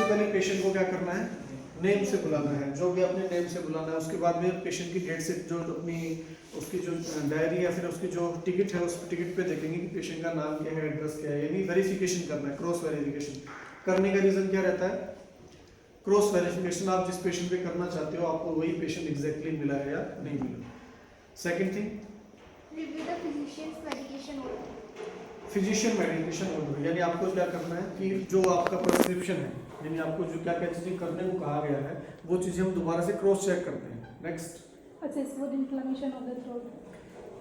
पहले पेशेंट को क्या करना है, नेम से बुलाना है, जो भी अपने नेम से बुलाना है। उसके बाद में पेशेंट की डेट से जो अपनी उसकी जो डायरी या फिर उसकी जो टिकट है, उस टिकट पे देखेंगे कि पेशेंट का नाम क्या है, एड्रेस क्या है, यानी वेरिफिकेशन करना है। क्रॉस वेरिफिकेशन करने का रीज़न क्या रहता है, क्रॉस वेरिफिकेशन आप जिस पेशेंट पे करना चाहते हो आपको वही पेशेंट एग्जैक्टली मिला है या नहीं मिला। Second thing, review the physicians medication order. Physician medication order, यानी आपको क्या करना है कि जो आपका प्रिस्क्रिप्शन है, यानी आपको जो क्या क्या चीज़ें करने को कहा गया है वो चीज़ें हम दोबारा से क्रॉस चेक करते हैं। Next, assess for inflammation of the throat.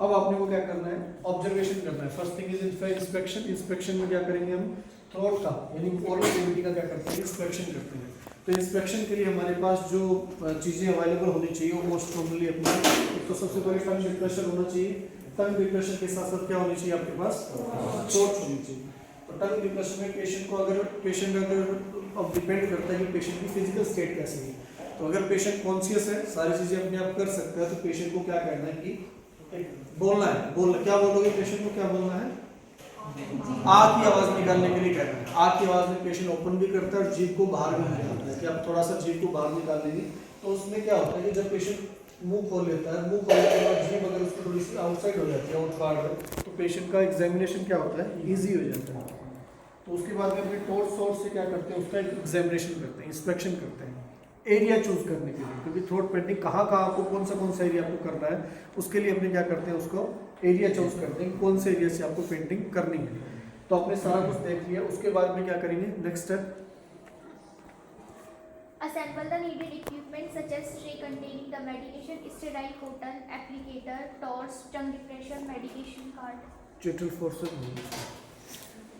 अब आपने को क्या करना है, ऑब्जर्वेशन करना है। First thing is inspection. Inspection में क्या करेंगे हम, थ्रोट का यानी ओरल कैविटी का क्या करते हैं, इंस्पेक्शन करते हैं। तो इंस्पेक्शन के लिए हमारे पास जो चीज़ें अवेलेबल होनी चाहिए वो मोस्ट कॉमनली अपनी, तो सबसे पहले टंग डिप्रेशर होना चाहिए। टंग डिप्रेशर के साथ साथ क्या होनी चाहिए आपके पास, थ्रोट होनी चाहिए। तो टंग डिप्रेशन में पेशेंट अगर अब डिपेंड करता है कि पेशेंट की फिजिकल स्टेट कैसी है। तो अगर पेशेंट कॉन्शियस है, सारी चीज़ें अपने आप कर सकता है, तो पेशेंट को क्या करना है कि बोलना है। क्या बोलोगे पेशेंट को, क्या बोलना है, आ की आवाज निकालने के लिए कहना है। आ की आवाज में पेशेंट ओपन भी करता है और जीभ को बाहर भी निकालता है कि आप थोड़ा सा जीभ को बाहर निकाल लेंगे। तो उसमें क्या होता है कि जब पेशेंट मुंह खोल लेता है, मुंह खोलने के बाद जीभ अगर उसकी थोड़ी सी आउटसाइड हो जाती है, आउटफाड़ में, तो पेशेंट का एग्जामिनेशन क्या होता है, ईजी हो जाता है। तो उसके बाद में अपने टोर्स सोर्स से क्या करते हैं, उसका एग्जामिनेशन करते हैं, इंस्पेक्शन करते हैं एरिया चूज करने के लिए, क्योंकि थ्रोट पेंटिंग कहाँ आपको कौन सा एरिया आपको करना है, उसके लिए अपने क्या करते हैं, उसको एरिया चूज करते हैं कौन से एरिया से आपको पेंटिंग करनी है। तो आपने सारा कुछ देख लिया। उसके बाद में क्या करेंगे, next step, Assemble the needed equipment such as tray containing the medication, sterile cotton, applicator, torch, tongue depressor, medication card. Cheatle forceps.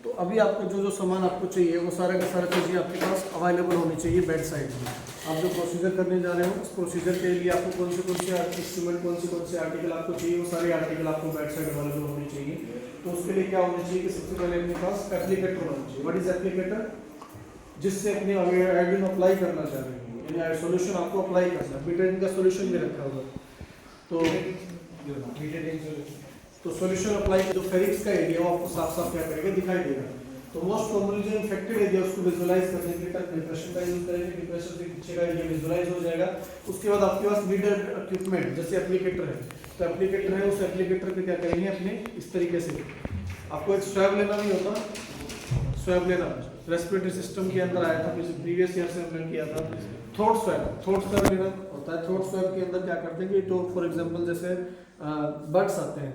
तो अभी आपको जो सामान आपको चाहिए वो सारा का सारा चीज़ें आपके पास अवेलेबल होनी चाहिए बेड साइड में। आप जो प्रोसीजर करने जा रहे हो उस प्रोसीजर के लिए आपको कौन से इंस्ट्रूमेंट, कौन से आर्टिकल आपको चाहिए, वो सारे आर्टिकल आपको बेड साइड अवेलेबल होने चाहिए। तो उसके लिए क्या होना चाहिए कि सबसे पहले अपने पास एप्लीकेटर होना चाहिए। व्हाट इज एप्लीकेटर, जिससे अपने आयोडीन अप्लाई करना चाह रहे हैं, यानी सोल्यूशन आपको अप्लाई करना है। बीटाडीन का सोल्यूशन भी रखा होगा, तो सोल्यूशन अप्लाई जो फेरिक्स का एरिया वो आपको साफ साफ क्या करेगा, दिखाई देगा। तो मोस्ट कॉमनली जो इन्फेक्टेड एरिया उसको विजुअलाइज करने के लिए टंग डिप्रेशन का यूज करेंगे। डिप्रेशन के पीछे का एरिया विजुअलाइज हो जाएगा। उसके बाद आपके पास नीडेड इक्विपमेंट जैसे एप्लीकेटर है, तो एप्लीकेटर है, उस एप्लीकेटर पे क्या करेंगे अपने इस तरीके से, आपको एक स्वैब लेना नहीं होता, स्वैब लेना रेस्पिरेटरी सिस्टम के अंदर आया था, प्रीवियस ईयर से हमने किया था। थ्रोट स्वैब लेना होता है। थ्रोट स्वैब के अंदर क्या करते हैं कि तो फॉर एग्जांपल जैसे बर्ड्स आते हैं,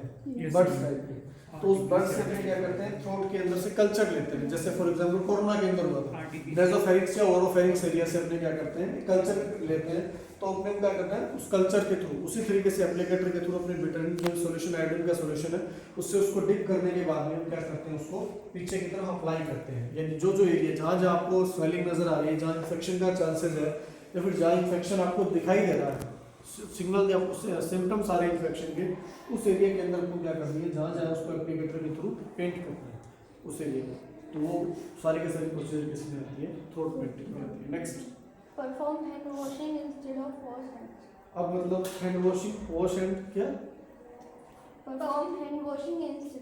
बर्ड्स टाइप के, तो उस बर्ड्स से क्या करते हैं, थ्रोट के अंदर से कल्चर लेते हैं। जैसे फॉर एग्जांपल कोरोना के अंदर हुआ था, नेसोफेरिक्स या ओरोफेरिक्स एरिया से अपने क्या करते हैं, कल्चर लेते हैं। तो अपने क्या करना है, उस कल्चर के थ्रू उसी तरीके से एप्लीकेटर के थ्रू अपने बीटाडीन जो सोल्यूशन, आयोडीन का सोल्यूशन है, उससे उसको डिप करने के बाद में हम क्या करते हैं, उसको पीछे की तरफ अप्लाई करते हैं। यानी जो एरिया जहाँ जहाँ आपको स्वेलिंग नजर आ रही है, जहाँ इन्फेक्शन का चांसेस है, या फिर जहाँ इन्फेक्शन आपको दिखाई दे रहा है, सिग्नल या उससे सिम्टम्स आ रहे हैं इन्फेक्शन के, उस एरिया के अंदर आपको क्या करनी है, जहाँ जहाँ उसको एप्लीकेटर के थ्रू पेंट करना है उस एरिया में। तो वो सारी के सारी प्रोसीजर किसमें आती है, थ्रोट पेंटिंग में आती है। Next, Perform hand washing instead of wash hands. अब मतलब हैंड वॉशिंग, वॉश हैंड क्या, Perform hand washing instead